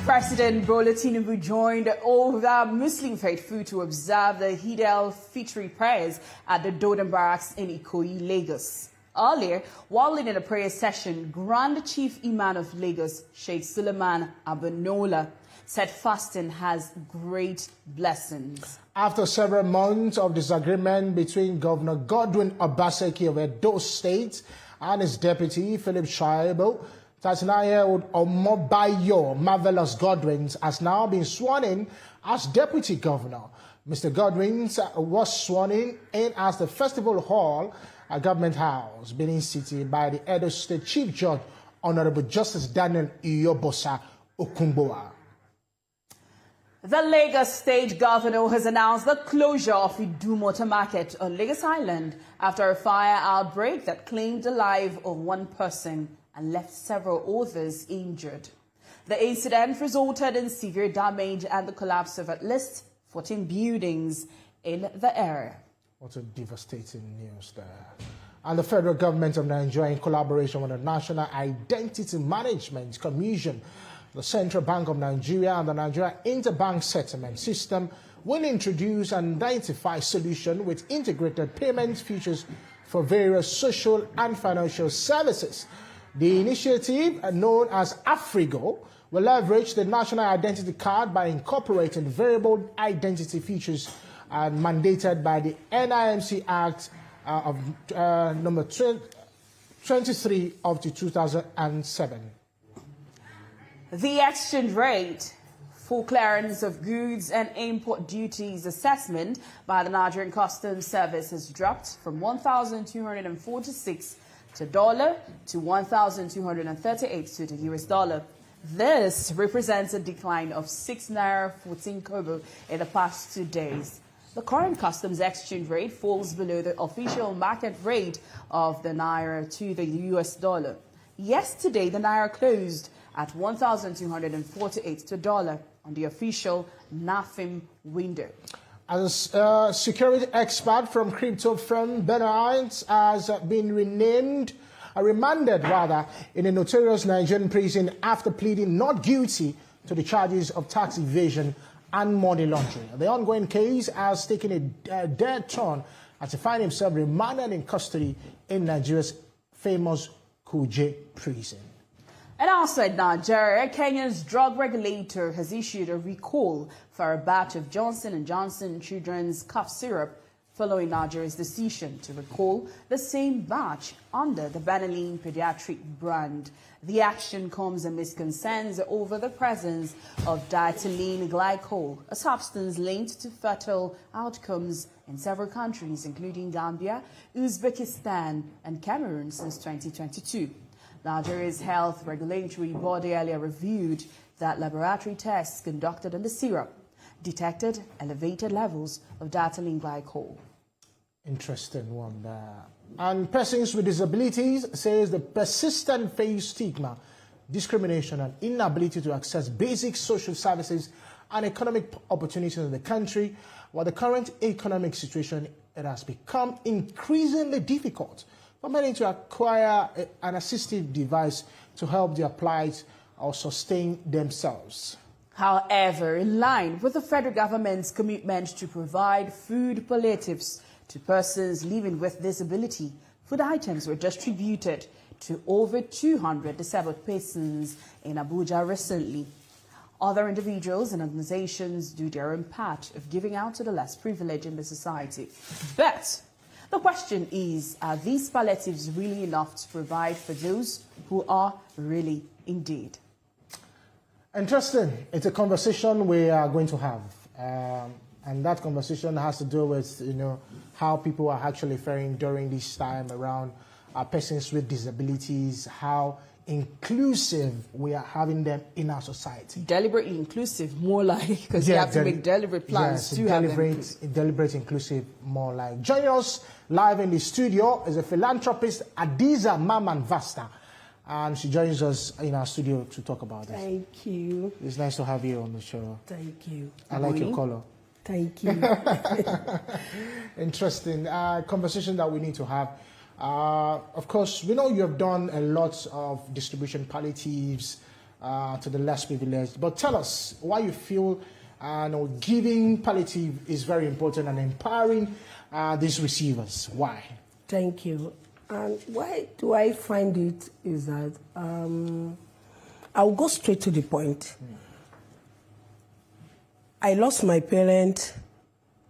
President Bola Tinubu joined all the Muslim faithful to observe the Eid al-Fitr prayers at the Dodan Barracks in Ikoyi, Lagos. Earlier, while leading a prayer session, Grand Chief Imam of Lagos, Sheikh Suleiman Abanola, said fasting has great blessings. After several months of disagreement between Governor Godwin Obaseki of Edo State and his deputy, Philip Shaibu, 39-year-old Omobayo Marvelous Godwins has now been sworn in as deputy governor. Mr. Godwins was sworn in as the Festival Hall at Government House, Benin City, by the Edo State Chief Judge, Honorable Justice Daniel Iyobosa Okumboa. The Lagos State Governor has announced the closure of Idumota Market on Lagos Island after a fire outbreak that claimed the life of one person and left several others injured. The incident resulted in severe damage and the collapse of at least 14 buildings in the area. What a devastating news there. And the federal government of Nigeria, in collaboration with the National Identity Management Commission, the Central Bank of Nigeria, and the Nigeria Interbank Settlement System, will introduce an identified solution with integrated payment features for various social and financial services. The initiative, known as Afrigo, will leverage the National Identity Card by incorporating variable identity features mandated by the NIMC Act of number 23 of 2007. The exchange rate for clearance of goods and import duties assessment by the Nigerian Customs Service has dropped from 1,246 to $1 to 1,238 to the US dollar. This represents a decline of 6 naira 14 kobo in the past 2 days. The current customs exchange rate falls below the official market rate of the naira to the US dollar. Yesterday, the naira closed at 1,248 to $1 on the official NAFIM window. As a security expert from crypto firm Benarines has been remanded in a notorious Nigerian prison after pleading not guilty to the charges of tax evasion and money laundering. The ongoing case has taken a dead turn as he finds himself remanded in custody in Nigeria's famous Kuje prison. And outside Nigeria, Kenya's drug regulator has issued a recall for a batch of Johnson & Johnson children's cough syrup following Nigeria's decision to recall the same batch under the Banylene pediatric brand. The action comes amidst concerns over the presence of diethylene glycol, a substance linked to fatal outcomes in several countries, including Gambia, Uzbekistan, and Cameroon since 2022. Nigeria's health regulatory body earlier reviewed that laboratory tests conducted on the syrup detected elevated levels of diethylene glycol. Interesting one there. And persons with disabilities says the persistent face stigma, discrimination, and inability to access basic social services and economic opportunities in the country. While the current economic situation, it has become increasingly difficult for many to acquire an assistive device to help their plight or sustain themselves. However, in line with the federal government's commitment to provide food palliatives to persons living with disability, food items were distributed to over 200 disabled persons in Abuja recently. Other individuals and organizations do their own part of giving out to the less privileged in the society. But the question is, are these palliatives really enough to provide for those who are really indeed? Interesting. It's a conversation we are going to have. And that conversation has to do with, how people are actually faring during this time around persons with disabilities, how inclusive we are having them in our society. Deliberately inclusive, more like, because you have to make deliberate plans to have them. Deliberate inclusive, more like. Joining us live in the studio is a philanthropist, Adiza Maman Vasta. and she joins us in our studio to talk about this. Thank you. It's nice to have you on the show. Thank you. I like your color. Thank you. Interesting conversation that we need to have. Of course, we know you have done a lot of distribution palliatives to the less privileged, but tell us why you feel giving palliative is very important and empowering these receivers. Why? Thank you. And why do I find it is that I'll go straight to the point. I lost my parents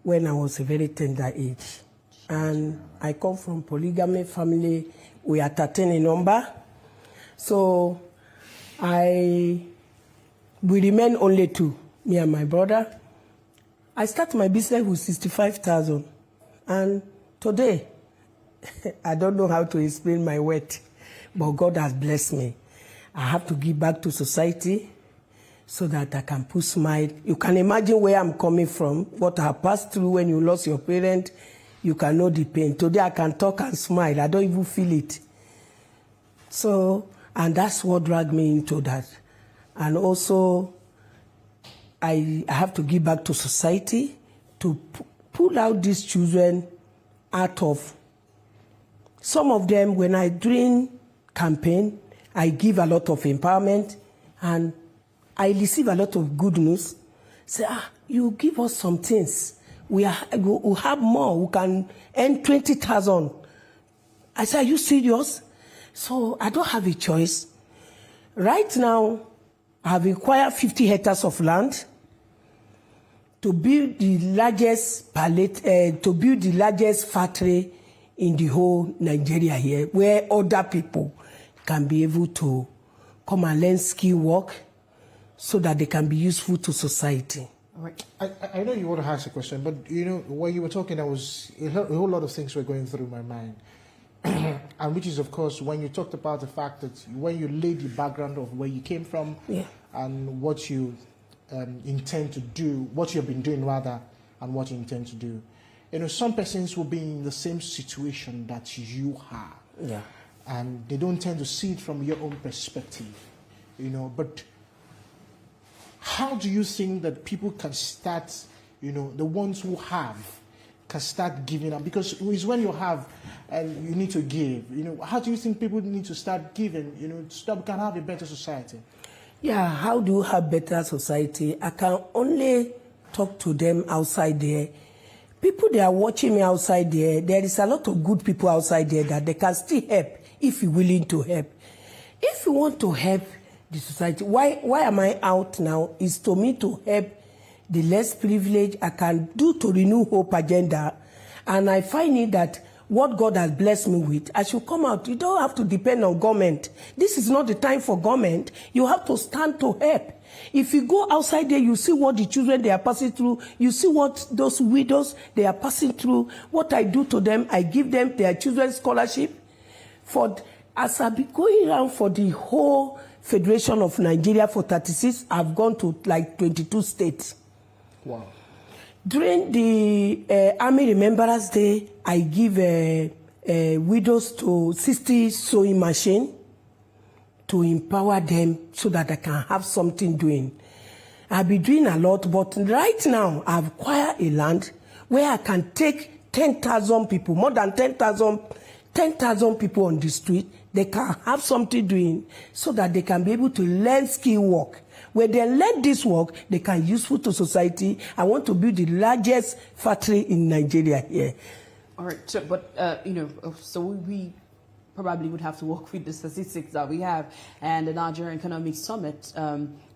when I was a very tender age. And I come from polygamy family. We are 13 in number. So we remain only two, me and my brother. I started my business with 65,000. And today, I don't know how to explain my weight, but God has blessed me. I have to give back to society so that I can put smile. You can imagine where I'm coming from, what I passed through when you lost your parent. You can know the pain. Today I can talk and smile. I don't even feel it. So, and that's what dragged me into that. And also, I have to give back to society to pull out these children out of. Some of them, when I during campaign, I give a lot of empowerment, and I receive a lot of good news. Say, you give us some things. We have more. We can earn 20,000. I said, are you serious? So I don't have a choice. Right now, I have acquired 50 hectares of land to build the largest factory in the whole Nigeria here, where other people can be able to come and learn skill work so that they can be useful to society. All right. I know you want to ask a question, but when you were talking, there was a whole lot of things were going through my mind. And which is, of course, when you talked about the fact that when you laid the background of where you came from and what you intend to do, what you've been doing rather, and what you intend to do. Some persons will be in the same situation that you are. Yeah. And they don't tend to see it from your own perspective. But how do you think that people can start, the ones who have, can start giving up? Because it's when you have and you need to give. How do you think people need to start giving, so we can have a better society? Yeah, how do you have better society? I can only talk to them outside there. People, they are watching me outside there. There is a lot of good people outside there that they can still help if you're willing to help. If you want to help the society, why am I out now? Is to me to help the less privileged. I can do to renew hope agenda. And I find it that what God has blessed me with, I should come out. You don't have to depend on government. This is not the time for government. You have to stand to help. If you go outside there, you see what the children they are passing through. You see what those widows they are passing through. What I do to them, I give them their children's scholarship. As I be going around for the whole Federation of Nigeria for 36, I've gone to like 22 states. Wow. During the Army Remembrance Day, I give widows to 60 sewing machine to empower them so that I can have something doing. I've been doing a lot, but right now I've acquired a land where I can take 10,000 people, more than 10,000 people on the street. They can have something doing so that they can be able to learn skill work. When they learn this work, they can be useful to society. I want to build the largest factory in Nigeria here. All right, so, but, so we probably would have to work with the statistics that we have. And the Nigerian Economic Summit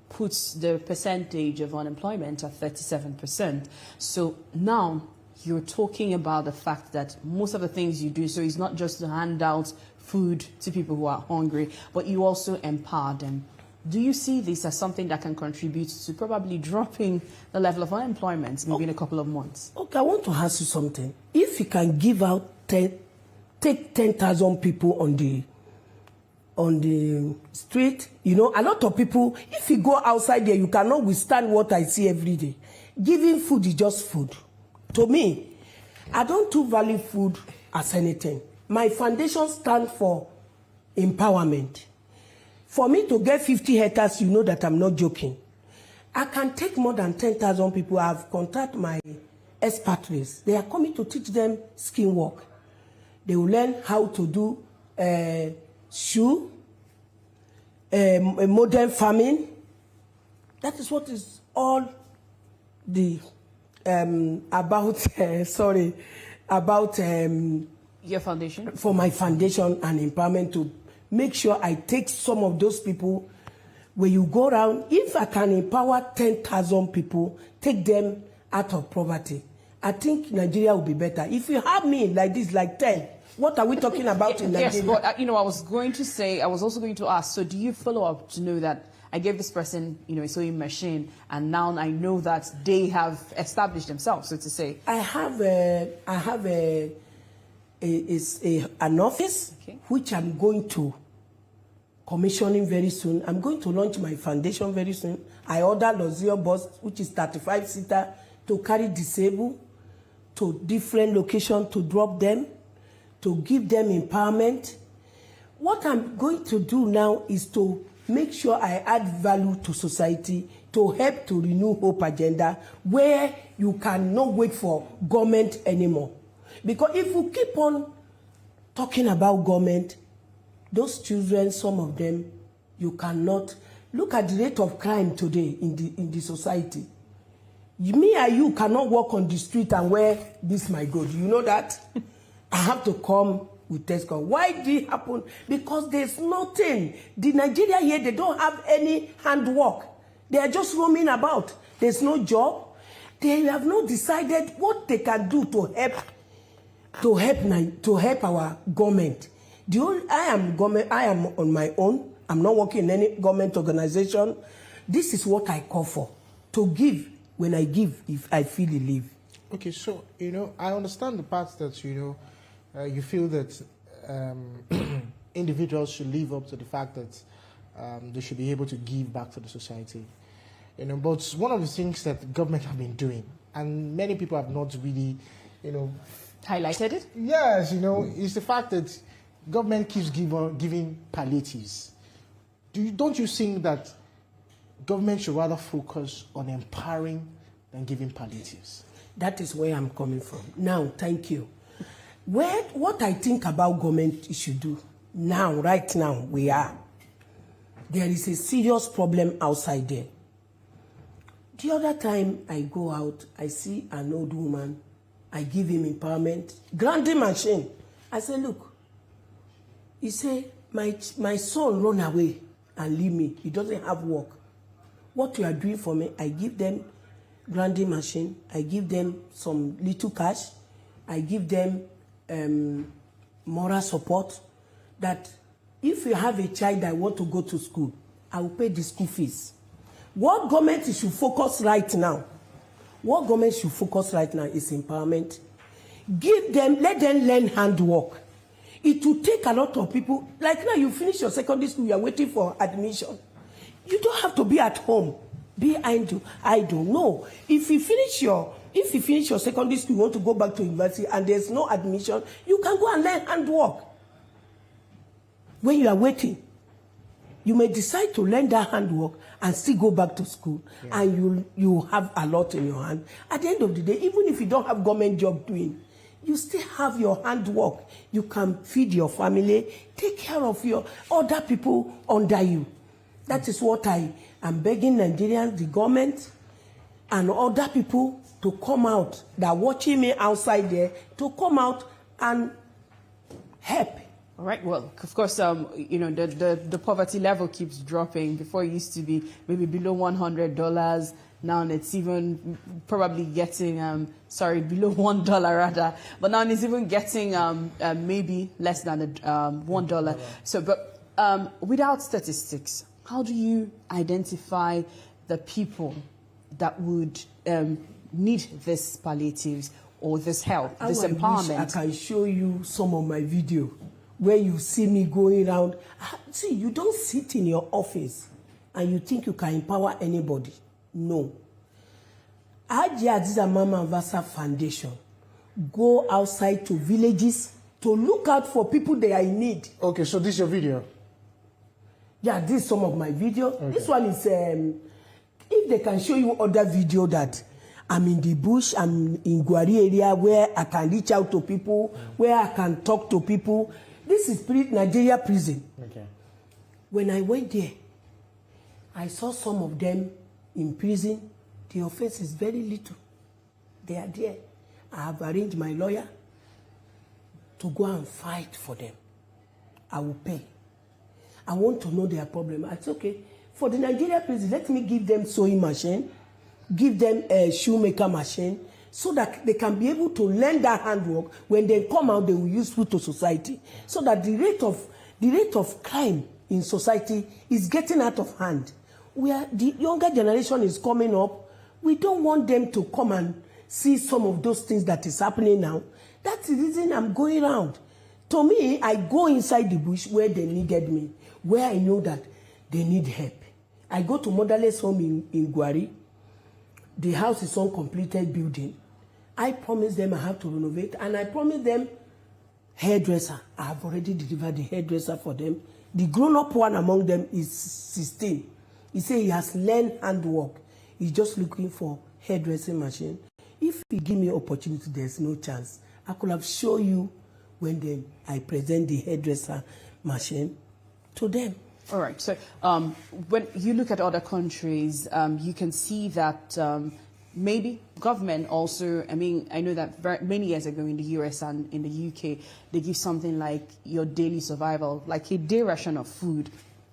puts the percentage of unemployment at 37%. So now you're talking about the fact that most of the things you do, so it's not just to hand out food to people who are hungry, but you also empower them. Do you see this as something that can contribute to probably dropping the level of unemployment maybe in a couple of months? Okay, I want to ask you something. If you can give out take 10,000 people on the street, a lot of people, if you go outside there, you cannot withstand what I see every day. Giving food is just food. To me, I don't value food as anything. My foundation stands for empowerment. For me to get 50 hectares, you know that I'm not joking. I can take more than 10,000 people. I've contacted my expatriates. They are coming to teach them skin work. They will learn how to do shoe, modern farming. That is what is all the about your foundation? For my foundation and empowerment, to make sure I take some of those people. When you go around, if I can empower 10,000 people, take them out of poverty, I think Nigeria will be better. If you have me like this, like 10, what are we talking about in Nigeria? Yes, but I was also going to ask, so do you follow up to know that I gave this person, a sewing machine, and now I know that they have established themselves, so to say? I have an office, okay, which I'm going to commissioning very soon. I'm going to launch my foundation very soon. I order Lozio bus, which is 35-seater, to carry disabled to different locations to drop them, to give them empowerment. What I'm going to do now is to make sure I add value to society, to help to renew hope agenda, where you cannot wait for government anymore. Because if you keep on talking about government, those children, some of them, you cannot look at the rate of crime today in the society. Me and you cannot walk on the street and wear this my God. You know that? I have to come with Tesco. Why did it happen? Because there's nothing. The Nigeria here, they don't have any handwork. They are just roaming about. There's no job. They have not decided what they can do to help our government. I am on my own. I'm not working in any government organization. This is what I call for. To give when I give, if I feel it live. Okay, so, I understand the part that, you feel that individuals should live up to the fact that they should be able to give back to the society. But one of the things that government have been doing, and many people have not really, highlighted it? Yes, is the fact that government keeps giving palliatives. Don't you think that government should rather focus on empowering than giving palliatives? That is where I'm coming from. Now, thank you. What I think about government should do now, right now, there is a serious problem outside there. The other time I go out, I see an old woman, I give him empowerment, grinding machine. I say, look, he say, my son run away and leave me. He doesn't have work. What you are doing for me, I give them grinding machine, I give them some little cash, I give them moral support, that if you have a child that want to go to school, I will pay the school fees. What government should focus right now? What government should focus right now is empowerment. Give them, let them learn handwork. It will take a lot of people. Like now, you finish your secondary school, you are waiting for admission. You don't have to be at home, be idle. No. If you finish your secondary school, you want to go back to university, and there's no admission, you can go and learn handwork. When you are waiting, you may decide to learn that handwork and still go back to school, and you have a lot in your hand. At the end of the day, even if you don't have government job doing, you still have your handwork. You can feed your family, take care of your other people under you. That is what I am begging Nigerians, the government, and other people to come out, that are watching me outside there, to come out and help. All right. Well, of course, the poverty level keeps dropping. Before it used to be maybe below $100. Now it's even probably getting, below $1 rather. But now it's even getting maybe less than $1. So, but without statistics, how do you identify the people that would need this palliatives or this help, this empowerment? I can show you some of my video where you see me going around. See, you don't sit in your office and you think you can empower anybody. No. Ajia Aziza Mama Vasa Foundation go outside to villages to look out for people they are in need. Okay, so this is your video? Yeah, this is some of my video. Okay. This one is, if they can show you other video that I'm in the bush, I'm in Gwari area where I can reach out to people, where I can talk to people. This is Nigeria prison. Okay. When I went there, I saw some of them in prison. The offense is very little. They are there. I have arranged my lawyer to go and fight for them. I will pay. I want to know their problem. It's okay. For the Nigeria prison, let me give them sewing machine, give them a shoemaker machine, so that they can be able to learn that handwork. When they come out, they will use useful to society. So that the rate of crime in society is getting out of hand. The younger generation is coming up. We don't want them to come and see some of those things that is happening now. That's the reason I'm going around. To me, I go inside the bush where they needed me, where I know that they need help. I go to motherless home in Gwari. The house is uncompleted building. I promised them I have to renovate, and I promised them hairdresser. I have already delivered the hairdresser for them. The grown-up one among them is 16. He said he has learned handwork. He's just looking for hairdressing machine. If you give me opportunity, there's no chance. I could have shown you when I present the hairdresser machine to them. All right. So when you look at other countries, you can see that maybe government also, I mean, I know that many years ago in the US and in the UK, they give something like your daily survival, like a day ration of food.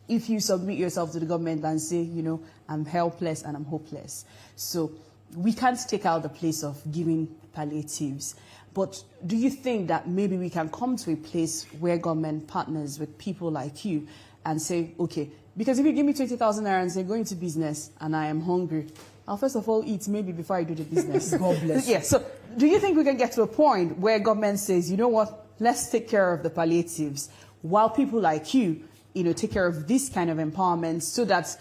If you submit yourself to the government and say, you know, I'm helpless and I'm hopeless. So we can't take out the place of giving palliatives. But do you think that maybe we can come to a place where government partners with people like you and say, okay, because if you give me 20,000 naira and say, go into business and I am hungry, I'll first of all eat maybe before I do the business. God bless. Yeah, so do you think we can get to a point where government says, you know what, let's take care of the palliatives while people like you, you know, take care of this kind of empowerment so that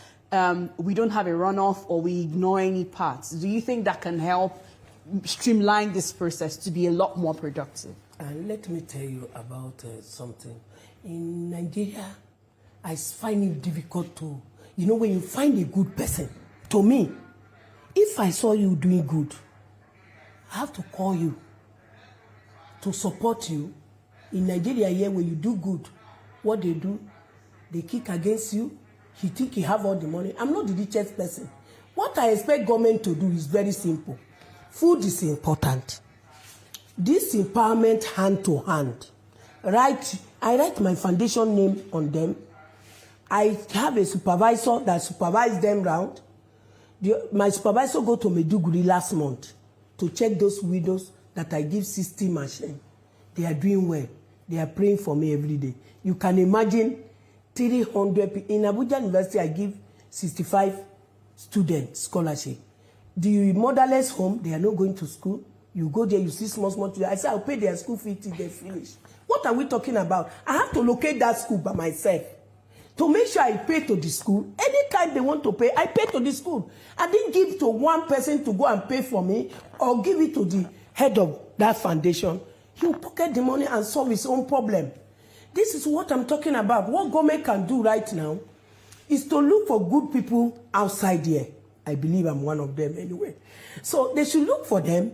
we don't have a runoff or we ignore any parts? Do you think that can help streamline this process to be a lot more productive? And let me tell you about something. In Nigeria, I find it difficult to, you know, when you find a good person, to me, if I saw you doing good, I have to call you to support you. In Nigeria here, when you do good, what they do, they kick against you. He think he have all the money. I'm not the richest person. What I expect government to do is very simple. Food is important. This empowerment hand to hand. I write my foundation name on them. I have a supervisor that supervises them round. My supervisor go to Maiduguri last month to check those widows that I give 60 machine. They are doing well. They are praying for me every day. You can imagine 300 people. In Abuja University, I give 65 students scholarship. The motherless home, they are not going to school. You go there, you see small children. I say, I'll pay their school fee till they finish. What are we talking about? I have to locate that school by myself to make sure I pay to the school. Anytime they want to pay, I pay to the school. I didn't give to one person to go and pay for me or give it to the head of that foundation. He will pocket the money and solve his own problem. This is what I'm talking about. What government can do right now is to look for good people outside here. I believe I'm one of them anyway. So they should look for them.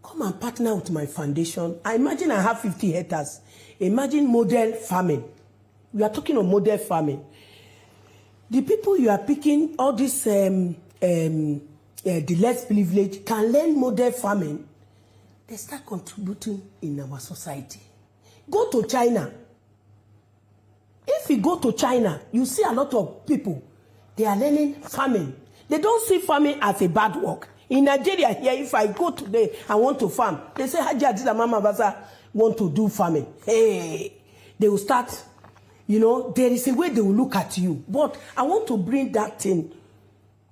Come and partner with my foundation. I imagine I have 50 hectares. Imagine model farming. We are talking of model farming. The people you are picking, all this, the less privileged, can learn model farming. They start contributing in our society. Go to China. If you go to China, you see a lot of people. They are learning farming. They don't see farming as a bad work. In Nigeria here, if I go today and want to farm, they say, Haji Adida Mama Basa want to do farming. Hey, they will start, you know, there is a way they will look at you. But I want to bring that thing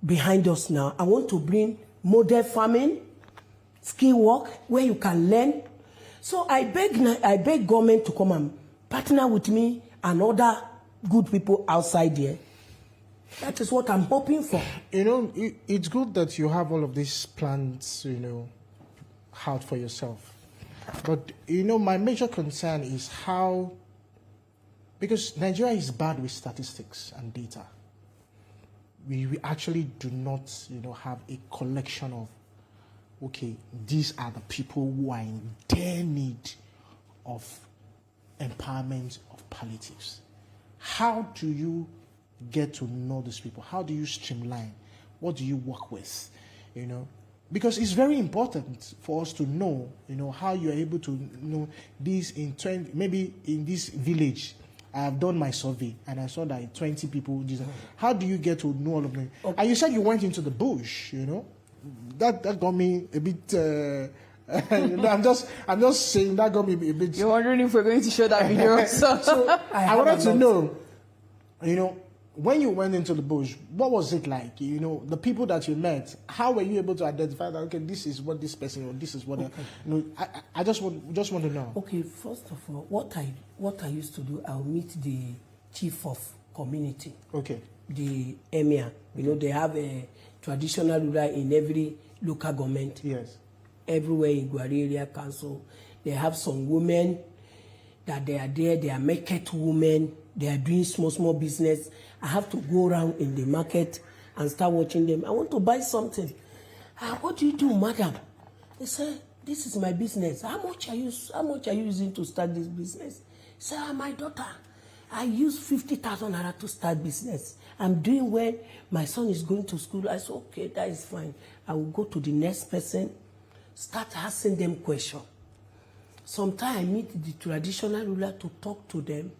behind us now. I want to bring model farming, skill work, where you can learn. So I beg government to come and partner with me and other good people outside there. That is what I'm hoping for. You know, it's good that you have all of these plans, you know, out for yourself. But, you know, my major concern is how because Nigeria is bad with statistics and data. We actually do not, have a collection of, okay, these are the people who are in dire need of empowerment of palliatives. How do you get to know these people? How do you streamline? What do you work with? Because it's very important for us to know, how you're able to know this in 20, maybe in this village. I have done my survey and I saw that 20 people. How do you get to know all of them? Okay. And you said you went into the bush, That got me a bit. I'm just saying that got me a bit. You're wondering if we're going to show that video. So I wanted to know, when you went into the bush, what was it like? The people that you met, how were you able to identify that? Okay, this is what this person, or this is what. Okay. I just want to know. Okay, first of all, what I used to do, I'll meet the chief of community. Okay. The emir. They have a traditional ruler in every local government. Yes. Everywhere in Gwari area council, they have some women that they are there. They are market women. They are doing small business. I have to go around in the market and start watching them. I want to buy something. What do you do, madam? They say, this is my business. How much are you using to start this business? Say, my daughter, I use 50,000 naira to start business. I'm doing well. My son is going to school. I said, okay, that is fine. I will go to the next person, start asking them questions. Sometimes I meet the traditional ruler to talk to them.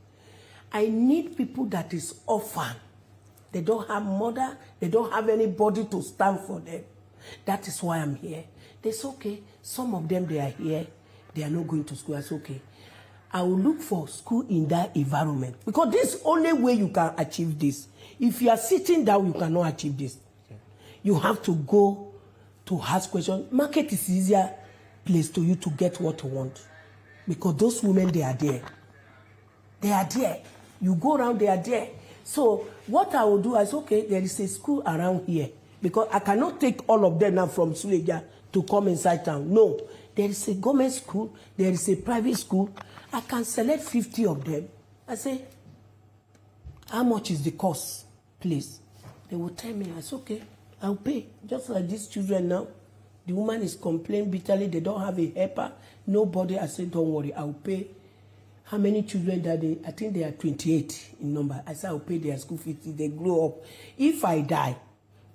I need people that is orphan. They don't have mother. They don't have anybody to stand for them. That is why I'm here. They say, okay, some of them, they are here. They are not going to school. I say, okay, I will look for school in that environment. Because this is the only way you can achieve this. If you are sitting down, you cannot achieve this. Okay. You have to go to ask questions. Market is easier place to you to get what you want. Because those women, they are there. They are there. You go around, they are there. So what I will do is, okay, there is a school around here. Because I cannot take all of them now from Suleja to come inside town. No. There is a government school. There is a private school. I can select 50 of them. I say, how much is the cost, please? They will tell me. I say, okay, I'll pay. Just like these children now. The woman is complaining bitterly. They don't have a helper. Nobody. I said, don't worry, I'll pay. How many children that they? I think they are 28 in number. I said, I'll pay their school fees. They grow up. If I die,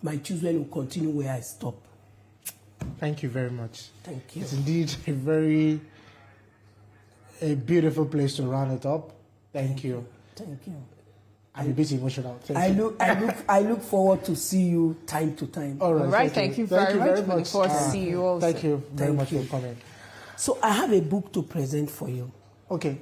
my children will continue where I stop. Thank you very much. Thank you. It's indeed a beautiful place to round it up. Thank you. Thank you. I'm a bit emotional. I look forward to see you time to time. All right. Thank you very much. Looking forward to see you also. Thank you very much for coming. So I have a book to present for you. Okay.